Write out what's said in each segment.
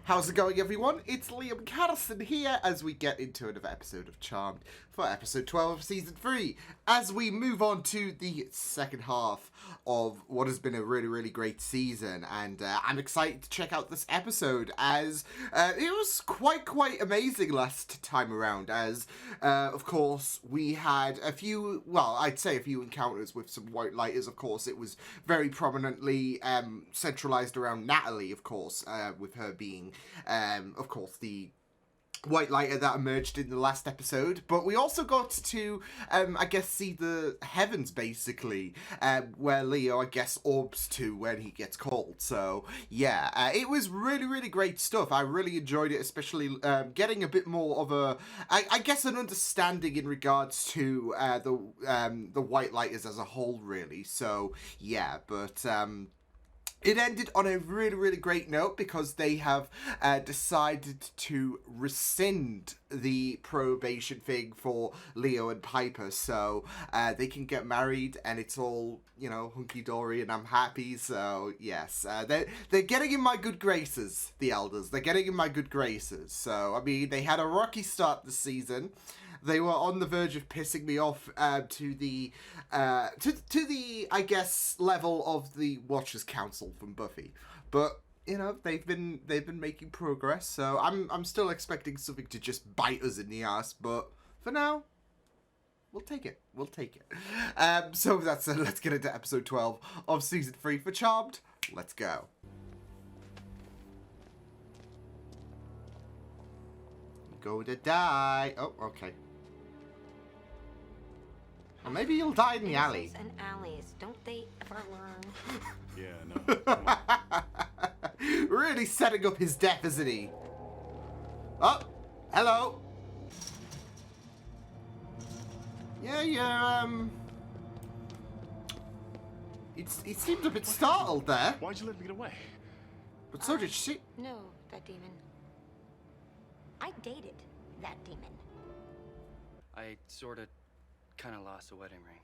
How's it going, everyone? It's Liam Caddison here as we get into another episode of Charmed for episode 12 of season 3. As we move on to the second half of what has been a really great season, and I'm excited to check out this episode as it was quite amazing last time around. As of course we had a few, well, I'd say a few encounters with some white lighters. Of course, it was very prominently centralized around Natalie, of course, with her being of course, the white lighter that emerged in the last episode, but we also got to, I guess, see the heavens, basically, where Leo, I guess, orbs to when he gets called. So, yeah, it was really great stuff. I really enjoyed it, especially getting a bit more of a, I guess, an understanding in regards to the white lighters as a whole, really. So, yeah, but it ended on a really great note because they have decided to rescind the probation thing for Leo and Piper, so they can get married and it's all, you know, hunky-dory and I'm happy. So yes, they're getting in my good graces, the elders. They're getting in my good graces. So I mean, they had a rocky start this season. They were on the verge of pissing me off to the I guess level of the Watchers Council from Buffy, but you know they've been making progress. So I'm still expecting something to just bite us in the ass, but for now, we'll take it. We'll take it. So that's it. Let's get into episode 12 of season 3 for Charmed. Let's go. Go to die. Oh, okay. Or maybe you'll die in the alley. And alleys, don't they ever learn? Yeah, no. Really setting up his death, isn't he? Oh, hello. Yeah, it seemed a bit startled there. Why'd you let me get away? But so did she. No, that demon. I dated that demon. I sorta, kinda lost a wedding ring.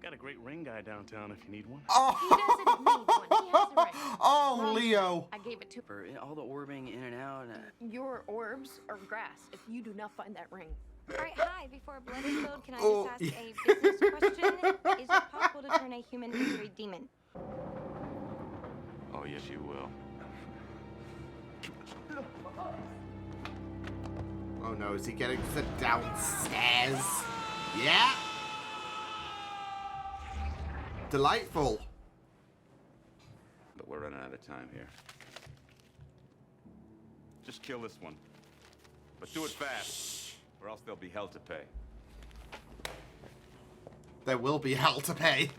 Got a great ring guy downtown if you need one. Oh, He doesn't need one. He has a ring. oh, Wrong Leo. I gave it to For all the orbing in and out. Your orbs are grass if you do not find that ring. All right, hi. Before blood explode, can I Oh, just ask a business question? Is it possible to turn a human into a demon? Oh, yes, you will. Oh no, is he getting sent downstairs? Yeah. Delightful. But we're running out of time here. Just kill this one. But do it fast, or else there'll be hell to pay. There will be hell to pay.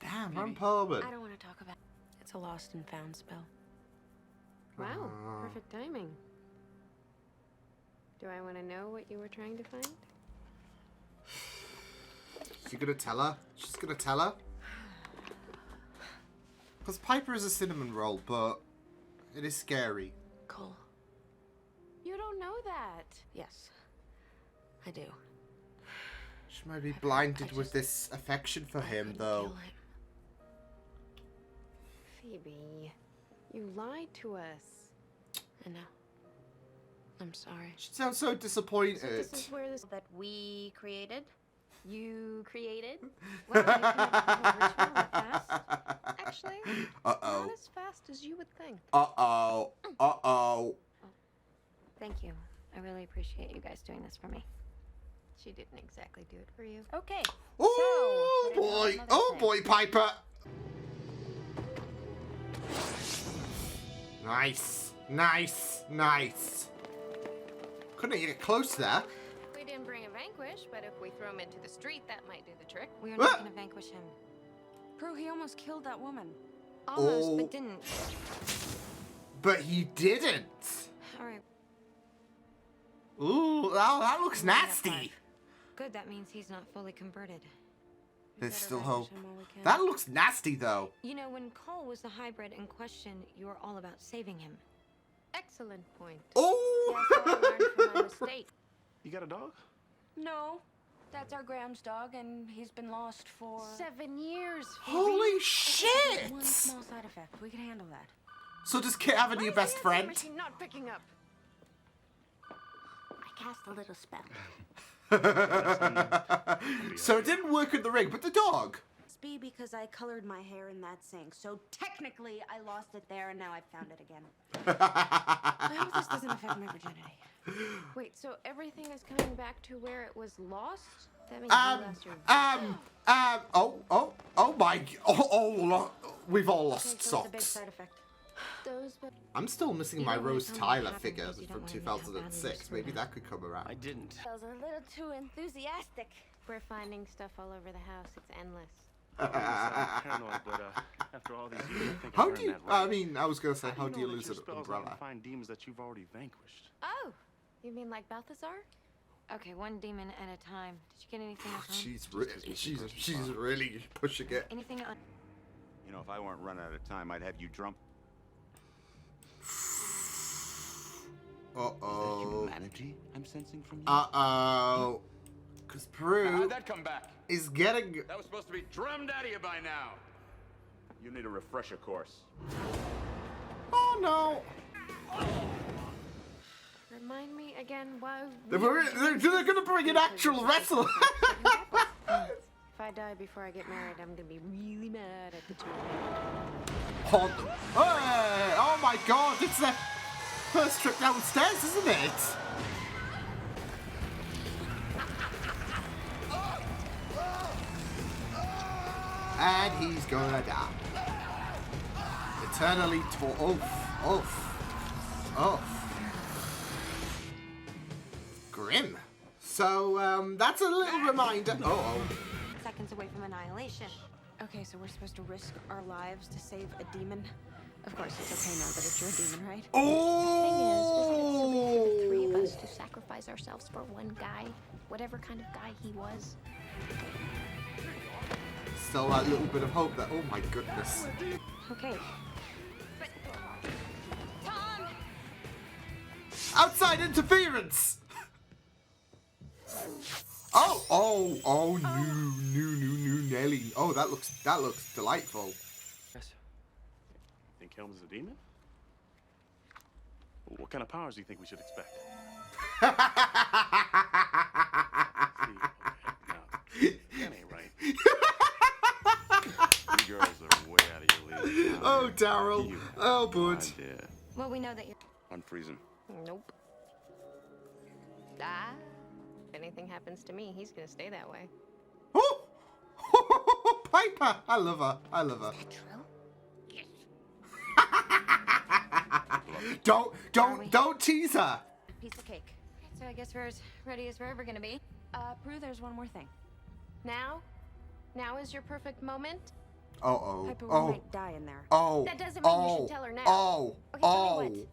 Damn, Ron Perlman. I don't want to talk about. It's a lost and found spell. Wow, perfect timing. Do I want to know what you were trying to find? Is she gonna tell her? She's gonna tell her? Because Piper is a cinnamon roll, but it is scary. Cole. You don't know that. Yes, I do. She might be blinded with this affection for him, though. Phoebe, you lied to us. I know. I'm sorry. She sounds so disappointed. So this is where this That we created. you created? Well, you connected the whole ritual fast. Actually, Uh-oh. not as fast as you would think. Uh-oh. Uh-oh. Thank you. I really appreciate you guys doing this for me. She didn't exactly do it for you. Okay. Oh, So, what boy. about Oh, another boy, Piper. Nice. Couldn't get close there. We didn't bring a vanquish, but if we throw him into the street, that might do the trick. We are not going to vanquish him. Bro, he almost killed that woman. Almost, Oh. but didn't. But he didn't. All right. Ooh, that looks nasty. Good, that means he's not fully converted. There's Better still vanquish hope. him while we can. That looks nasty, though. You know, when Cole was the hybrid in question, you were all about saving him. Excellent point. Oh! Yes, I learned from my mistake. You got a dog? No. That's our grounds dog, and he's been lost for 7 years. Holy one shit! small side effect. We can handle that. So does Kit have a new best friend? Machine not picking up. I cast a little spell. So it didn't work with the ring, but the dog. Must be because I colored my hair in that sink. So technically, I lost it there, and now I've found it again. I hope this doesn't affect my virginity. Wait, so everything is coming back to where it was lost? That means you lost your... We've all lost Okay, so it's a big socks. side effect. Those, but I'm still missing You my don't wanna Rose tell me what Tyler happened figure because you from don't wanna know how badly you 2006. screwed Maybe up. that could come around. I didn't. I was a little too enthusiastic. we're finding stuff all over the house. It's endless. I'm paranoid, but after all these years, I think How I've do you? earned that right. I mean, I was gonna say, how do you know that lose your an spells umbrella? aren't find demons that you've already vanquished? Oh, you mean like Balthazar? Okay, one demon at a time. Did you get anything else on? She's really pushing it. Anything on? You know, if I weren't running out of time, I'd have you drum. Uh-oh. Humanity I'm sensing from you? Uh-oh. Because Peru How'd that come back? is getting... That was supposed to be drummed out of you by now. You need a refresher course. Oh, no. Remind me again why... They're going to bring an actual wrestler. If I die before I get married, I'm gonna be really mad at the two of you. Hey, oh, my God. It's their first trip downstairs, isn't it? And he's gonna die. Eternally Grim. So, that's a little reminder. Seconds away from annihilation. Okay, so we're supposed to risk our lives to save a demon. Of course, it's okay now that it's your demon, right? The thing is, isn't it silly for the three of Oh! us to sacrifice ourselves for one guy, whatever kind of guy he was? Still that little bit of hope that, oh my goodness. Okay. Tom! Outside interference! Oh, new Nelly. Oh, that looks delightful. Yes. Think Helm is a demon? What kind of powers do you think we should expect? See, that ain't right. You girls are way out of your league. Oh, Daryl. You Oh, have no bud. idea. Well, we know that you're... Unfreezing. Nope. Ah, if anything happens to me, he's gonna stay that way. Oh! Piper! I love her. True? Don't tease her. Piece of cake. So I guess we're as ready as we're ever gonna be. Prue, there's one more thing. Now is your perfect moment. Piper, we might die in there. That doesn't mean you should tell her now. Okay, tell me what.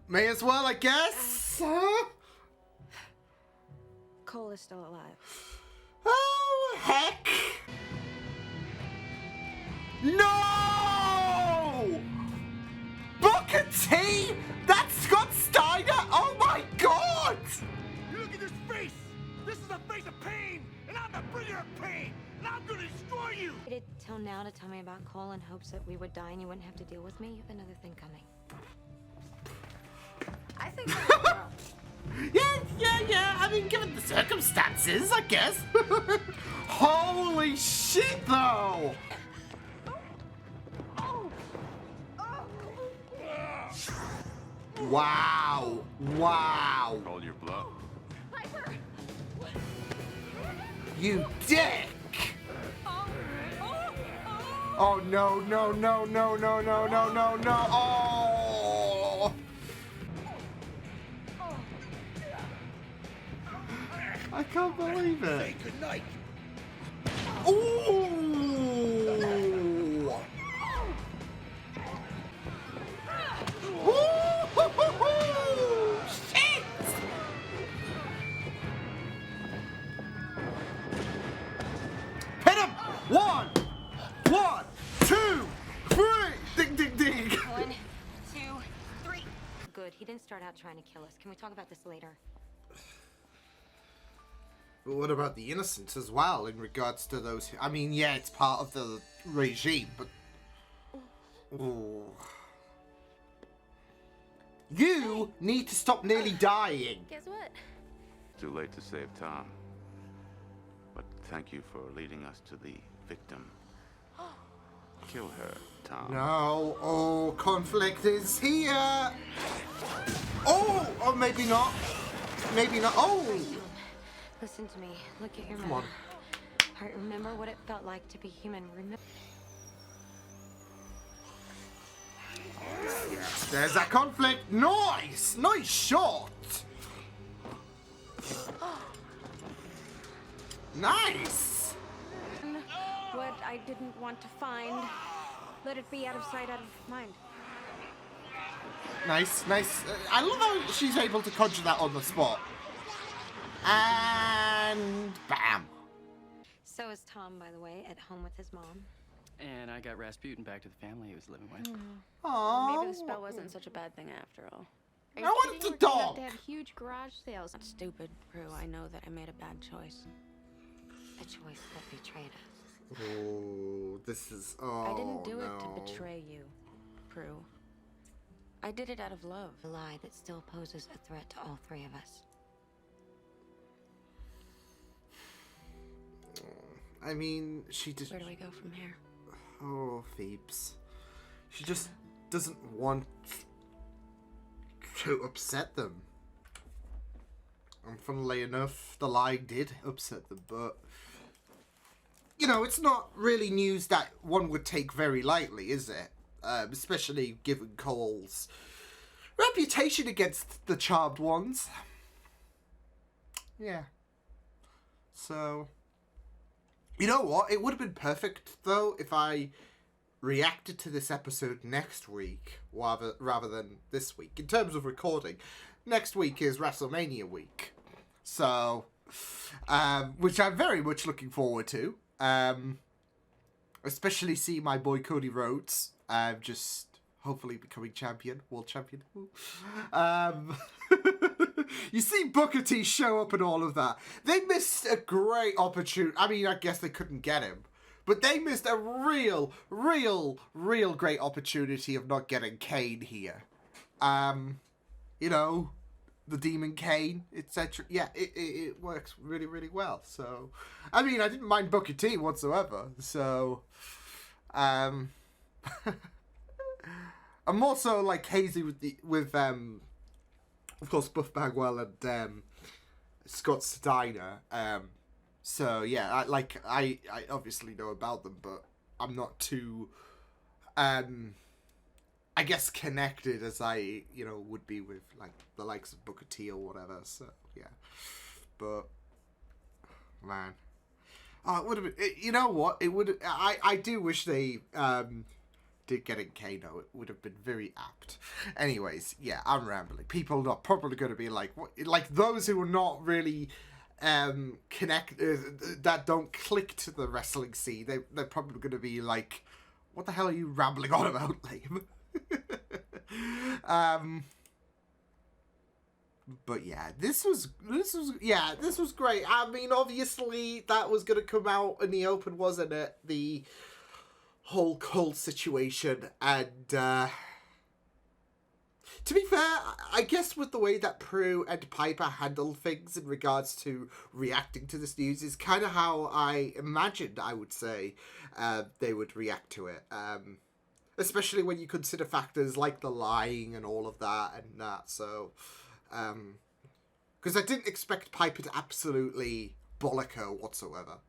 May as well, I guess. Cole is still alive. Oh, heck. No! Booker T? That's Scott Steiner? Oh my God! You look at this face! This is a face of pain! And I'm the bringer of pain! And I'm gonna destroy you! Waited till now to tell me about Cole in hopes that we would die and you wouldn't have to deal with me. You have another thing coming. I think Yeah. I mean, given the circumstances, I guess. Holy shit, though! Wow. Hold your bluff. You dick! Oh, no. Oh! I can't believe it. Say goodnight! Ooh! Ooh! Shit! Hit him! One, two, three! Ding, ding, ding! 1, 2, 3. Good. He didn't start out trying to kill us. Can we talk about this later? But what about the innocents as well in regards to those who... I mean, yeah, it's part of the regime, but... Ooh. You need to stop nearly dying. Guess what? Too late to save Tom. But thank you for leading us to the victim. Kill her, Tom. No. Oh, conflict is here. Oh, or maybe not. Maybe not. Oh. Listen to me. Look at your Come mouth. on. All right, remember what it felt like to be human. Remember. Yes, there's that conflict. Nice. Nice shot. Nice. What I didn't want to find, let it be out of sight, out of mind. Nice, nice. I love how she's able to conjure that on the spot. And bam. So is Tom, by the way, at home with his mom. And I got Rasputin back to the family he was living with. Aww. Maybe the spell wasn't such a bad thing after all. I want the dog. They have huge garage sales. That's stupid, Prue. I know that I made a bad choice. A choice that betrayed us. Oh, this is... Oh, I didn't do it no. to betray you, Prue. I did it out of love. A lie that still poses a threat to all three of us. I mean, she just... Where do we go from here? Oh, Phoebes. She just doesn't want to upset them. And funnily enough, the lie did upset them, but... You know, it's not really news that one would take very lightly, is it? Especially given Cole's reputation against the Charmed Ones. Yeah. So... You know what? It would have been perfect, though, if I reacted to this episode next week rather than this week. In terms of recording, next week is WrestleMania week. So, which I'm very much looking forward to. Especially see my boy Cody Rhodes just hopefully becoming champion, world champion. You see Booker T show up and all of that. They missed a great opportunity. I mean, I guess they couldn't get him. But they missed a real great opportunity of not getting Kane here. You know, the Demon Kane, etc. Yeah, it works really well. So, I mean, I didn't mind Booker T whatsoever. So, I'm more so like hazy with of course, Buff Bagwell and Scott Steiner. So yeah, I obviously know about them, but I'm not too, I guess, connected as I would be with like the likes of Booker T or whatever. So yeah, but man, it would have been. You know what? It would. I do wish they did getting Kano. It would have been very apt. Anyways, yeah, I'm rambling. People are probably going to be like, what? Like those who are not really that don't click to the wrestling scene. They're probably going to be like, what the hell are you rambling on about, Liam? But yeah, this was great. I mean, obviously that was going to come out in the open, wasn't it? The whole cult situation, and to be fair, I guess with the way that Prue and Piper handled things in regards to reacting to this news is kind of how I imagined, I would say, they would react to it. Especially when you consider factors like the lying and all of that and that. So, because I didn't expect Piper to absolutely bollock her whatsoever.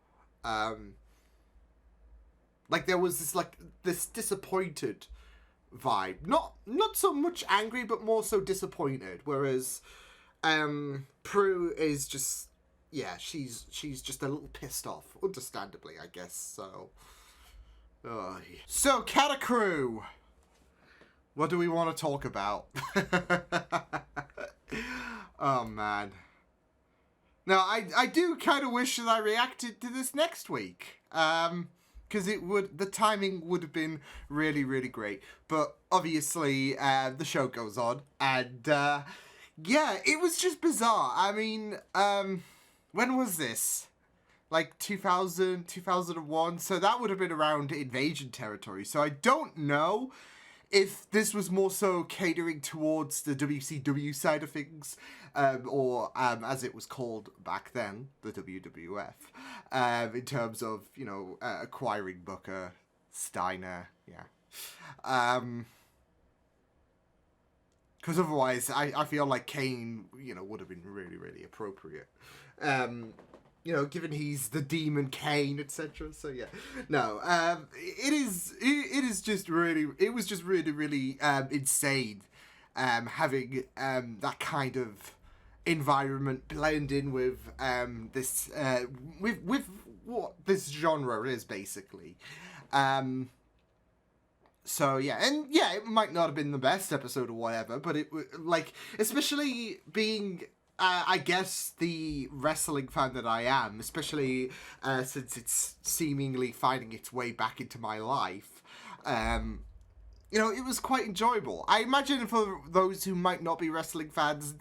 Like there was this disappointed vibe, not so much angry, but more so disappointed. Whereas Prue is just, yeah, she's just a little pissed off, understandably, I guess. So, yeah. So Catacrew, what do we want to talk about? Oh man. Now I do kind of wish that I reacted to this next week. Because the timing would have been really great. But obviously, the show goes on. And, yeah, it was just bizarre. I mean, when was this? Like 2000, 2001? So that would have been around Invasion territory. So I don't know if this was more so catering towards the WCW side of things, or as it was called back then, the WWF, in terms of, you know, acquiring Booker, Steiner, yeah. Because otherwise, I feel like Kane, you know, would have been really, really appropriate. You know, given he's the Demon Kane, etc. So yeah, no, it was just really, really insane, having that kind of environment blend in with this with what this genre is basically. So yeah, and yeah, it might not have been the best episode or whatever, but it like, especially being I guess the wrestling fan that I am, especially since it's seemingly finding its way back into my life, you know, it was quite enjoyable. I imagine for those who might not be wrestling fans,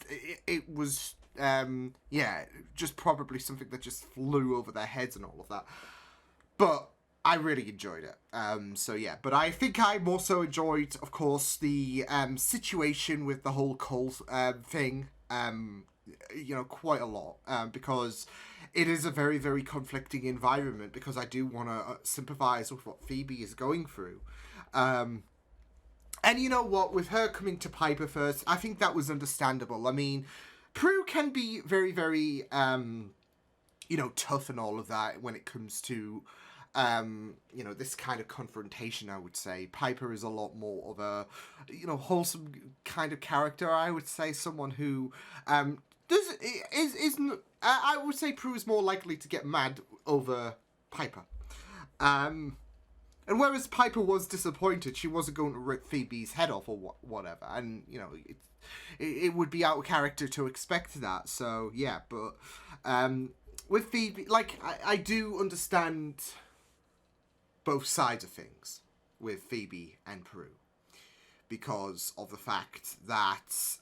it was, yeah, just probably something that just flew over their heads and all of that. But I really enjoyed it. So yeah, but I think I more so enjoyed, of course, the situation with the whole Cole thing. You know, quite a lot, because it is a very, very conflicting environment, because I do want to sympathize with what Phoebe is going through. And you know what, with her coming to Piper first, I think that was understandable. I mean, Prue can be very, very, you know, tough and all of that when it comes to, you know, this kind of confrontation, I would say. Piper is a lot more of a, you know, wholesome kind of character, I would say. Someone who, I would say Prue is more likely to get mad over Piper. And whereas Piper was disappointed, she wasn't going to rip Phoebe's head off or whatever. And, you know, it would be out of character to expect that. So, yeah, but with Phoebe, like, I do understand both sides of things with Phoebe and Prue, because of the fact that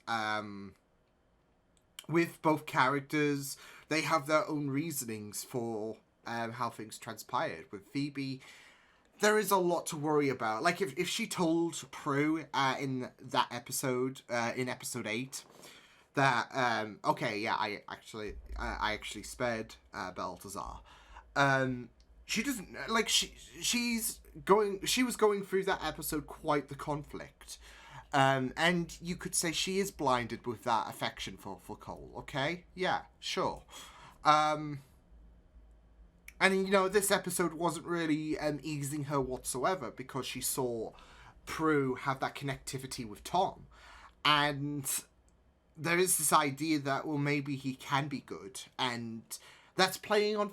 with both characters, they have their own reasonings for how things transpired. With Phoebe, there is a lot to worry about. Like, if she told Prue in that episode, in episode 8, that, okay, yeah, I actually spared Balthazar. She doesn't, like, she was going through that episode quite the conflict. And you could say she is blinded with that affection for Cole, okay? Yeah, sure. And, you know, this episode wasn't really easing her whatsoever, because she saw Prue have that connectivity with Tom. And there is this idea that, well, maybe he can be good, and that's playing on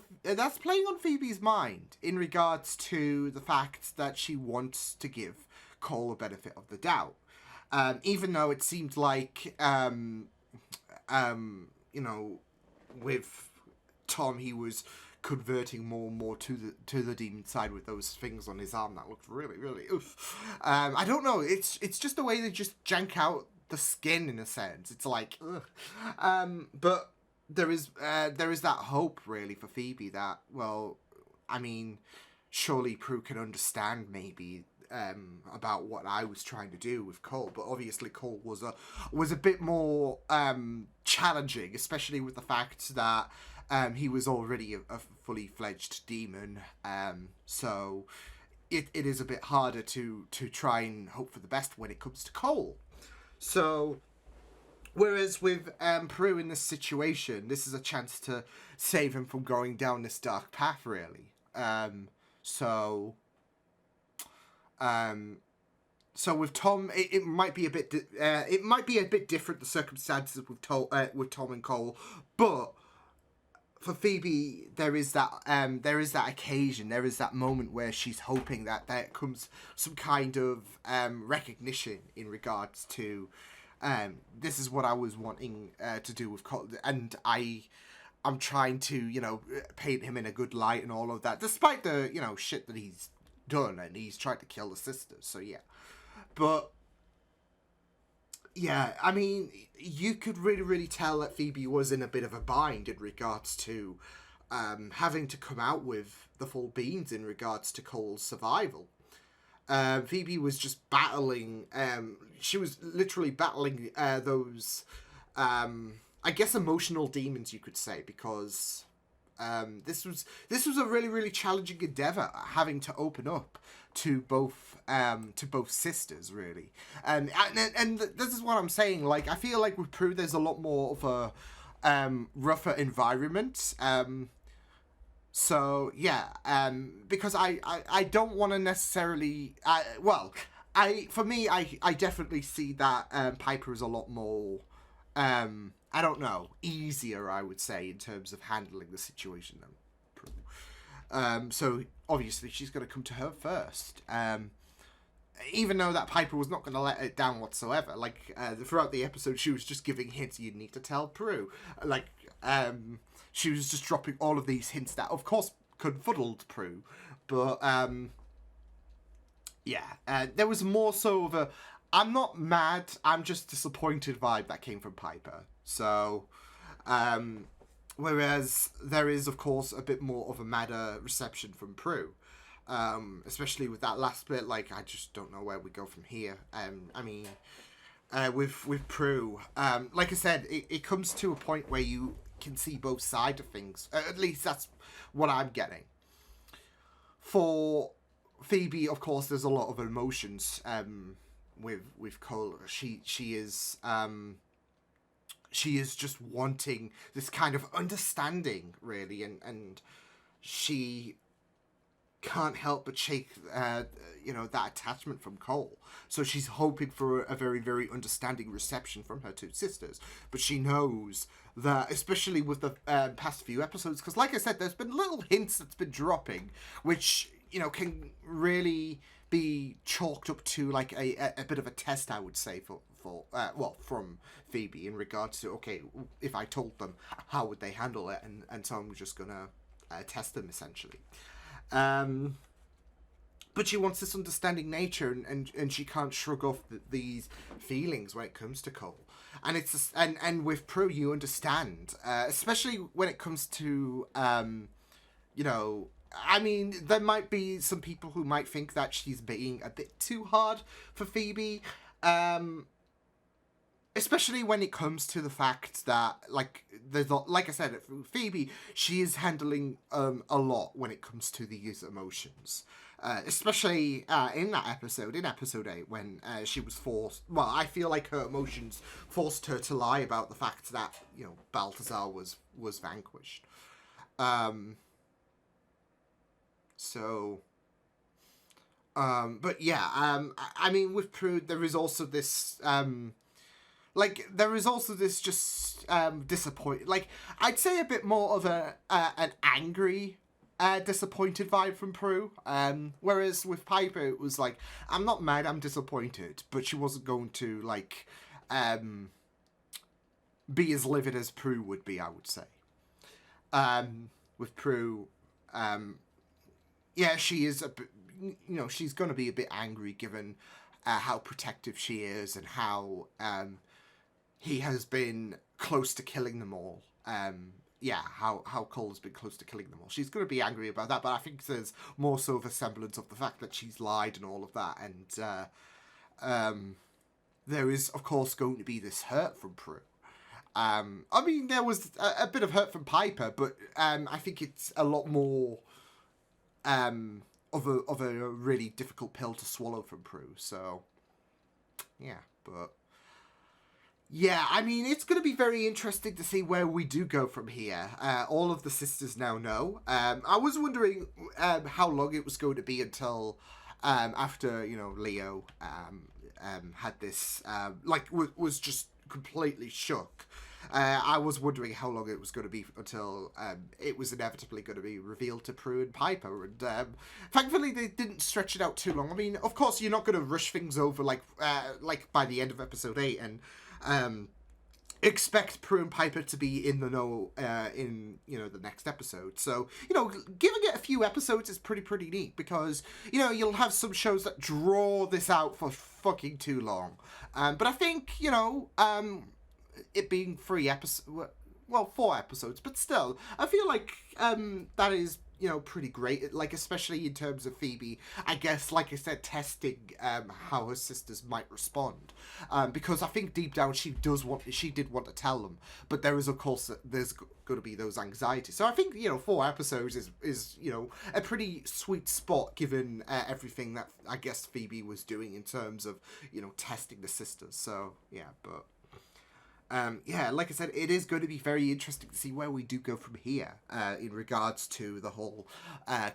Phoebe's mind in regards to the fact that she wants to give Cole a benefit of the doubt. Even though it seemed like, you know, with Tom, he was converting more and more to the demon side with those things on his arm that looked really, really oof. I don't know. It's just the way they just jank out the skin, in a sense. It's like, ugh. But there is that hope, really, for Phoebe that, well, I mean, surely Prue can understand maybe about what I was trying to do with Cole, but obviously Cole was a bit more challenging, especially with the fact that he was already a fully fledged demon. So it is a bit harder to try and hope for the best when it comes to Cole. So whereas with Prue in this situation, this is a chance to save him from going down this dark path, really. So with Tom, it might be a bit different, the circumstances with Tom and Cole, but for Phoebe, there is that occasion, there is that moment where she's hoping that there comes some kind of recognition in regards to this is what I was wanting to do with Cole, and I'm trying to, you know, paint him in a good light and all of that, despite the, you know, shit that he's done, and he's tried to kill the sisters. So yeah, but Yeah, I mean, you could really, really tell that Phoebe was in a bit of a bind in regards to having to come out with the full beans in regards to Cole's survival. Phoebe was just battling, she was literally battling those, I guess, emotional demons, you could say, because this was a really, really challenging endeavor, having to open up to both sisters, really. And this is what I'm saying. Like, I feel like with Prue, there's a lot more of a rougher environment. So yeah, because I don't want to necessarily. For me, I definitely see that Piper is a lot more. I don't know, easier, I would say, in terms of handling the situation than Prue. So obviously she's going to come to her first. Even though that Piper was not going to let it down whatsoever. Like, throughout the episode, she was just giving hints you need to tell Prue. Like, she was just dropping all of these hints that, of course, confuddled Prue. But, there was more so of a, I'm not mad, I'm just disappointed vibe that came from Piper. So, whereas there is, of course, a bit more of a madder reception from Prue. Especially with that last bit, like, I just don't know where we go from here. I mean, with Prue, like I said, it comes to a point where you can see both sides of things. At least that's what I'm getting. For Phoebe, of course, there's a lot of emotions with Cole. She is just wanting this kind of understanding, really, and she can't help but shake, that attachment from Cole. So she's hoping for a very, very understanding reception from her two sisters. But she knows that, especially with the past few episodes, because like I said, there's been little hints that's been dropping, which, can really be chalked up to like a bit of a test, I would say, from Phoebe in regards to, okay, if I told them, how would they handle it? And so I'm just gonna test them, essentially. But she wants this understanding nature, and she can't shrug off these feelings when it comes to Cole. And it's just, and with Prue, you understand, especially when it comes to, I mean, there might be some people who might think that she's being a bit too hard for Phoebe, especially when it comes to the fact that, like I said, Phoebe, she is handling a lot when it comes to these emotions. Especially in that episode, in episode 8, when she was forced... Well, I feel like her emotions forced her to lie about the fact that, Balthazar was vanquished. But yeah, I mean, with Prue, there is also this... disappointed... Like, I'd say a bit more of an angry... disappointed vibe from Prue, whereas with Piper it was like, I'm not mad, I'm disappointed, but she wasn't going to like be as livid as Prue would be, I would say. With Prue, she is she's going to be a bit angry given how protective she is and how he has been close to killing them all. How Cole has been close to killing them all. She's going to be angry about that, but I think there's more so of a semblance of the fact that she's lied and all of that, and there is, of course, going to be this hurt from Prue. I mean, there was a bit of hurt from Piper, but I think it's a lot more of a really difficult pill to swallow from Prue, so, yeah, but... Yeah, I mean, it's going to be very interesting to see where we do go from here. All of the sisters now know. I was wondering how long it was going to be until after, Leo had this, was just completely shook. I was wondering how long it was going to be until it was inevitably going to be revealed to Prue and Piper. And thankfully, they didn't stretch it out too long. I mean, of course, you're not going to rush things over like by the end of episode 8 and... expect Prue and Piper to be in the know in the next episode. So giving it a few episodes is pretty neat because you'll have some shows that draw this out for fucking too long. But I think, you know, it being 4 episodes, but still, I feel like that is, you know, pretty great, like, especially in terms of Phoebe, I guess, like I said, testing how her sisters might respond, because I think deep down she did want to tell them, but there is, of course, there's going to be those anxieties. So I think, you know, 4 episodes is you know, a pretty sweet spot given everything that I guess Phoebe was doing in terms of, you know, testing the sisters. So yeah, but yeah, like I said, it is going to be very interesting to see where we do go from here in regards to the whole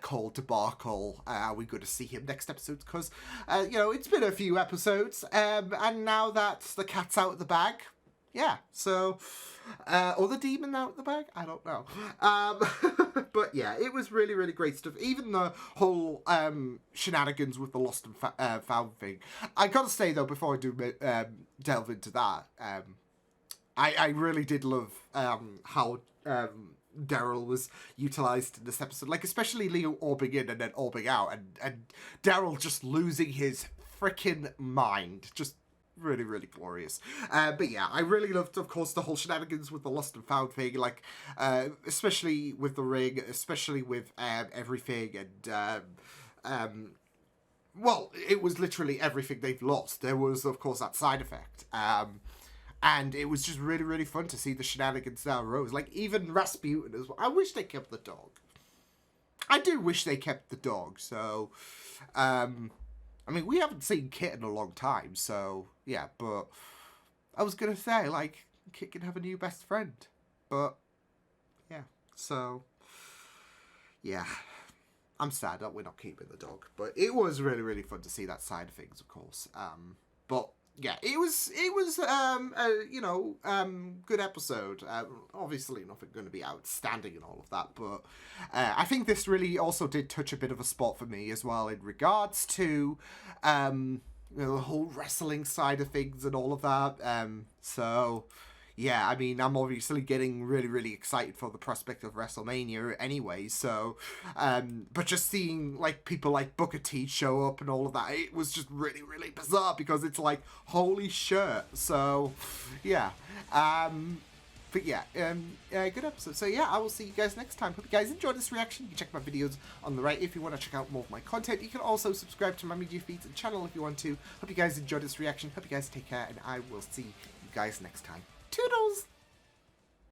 Cole debacle. Are we going to see him next episode? Because, you know, it's been a few episodes, and now that the cat's out of the bag, yeah, so, or the demon out of the bag? I don't know. But yeah, it was really, really great stuff. Even the whole shenanigans with the lost and found thing. I gotta say, though, before I do delve into that, I really did love how Daryl was utilised in this episode. Like, especially Leo orbing in and then orbing out. And Daryl just losing his freaking mind. Just really, really glorious. But yeah, I really loved, of course, the whole shenanigans with the lost and found thing. Like, especially with the ring, especially with everything. And, well, it was literally everything they've lost. There was, of course, that side effect. And it was just really, really fun to see the shenanigans that arose. Like, even Rasputin as well. I wish they kept the dog. I do wish they kept the dog. So, I mean, we haven't seen Kit in a long time. So, yeah. But I was going to say, like, Kit can have a new best friend. But, yeah. So, yeah. I'm sad that we're not keeping the dog. But it was really, really fun to see that side of things, of course. But yeah, it was you know, good episode. Obviously nothing going to be outstanding and all of that, but I think this really also did touch a bit of a spot for me as well in regards to you know, the whole wrestling side of things and all of that. So yeah, I mean, I'm obviously getting really, really excited for the prospect of WrestleMania anyway, so, but just seeing, like, people like Booker T show up and all of that, it was just really, really bizarre, because it's like, holy shit, so, yeah, but yeah, good episode. So yeah, I will see you guys next time. Hope you guys enjoyed this reaction. You can check my videos on the right if you want to check out more of my content. You can also subscribe to my media feeds and channel if you want to. Hope you guys enjoyed this reaction. Hope you guys take care, and I will see you guys next time. Toodles!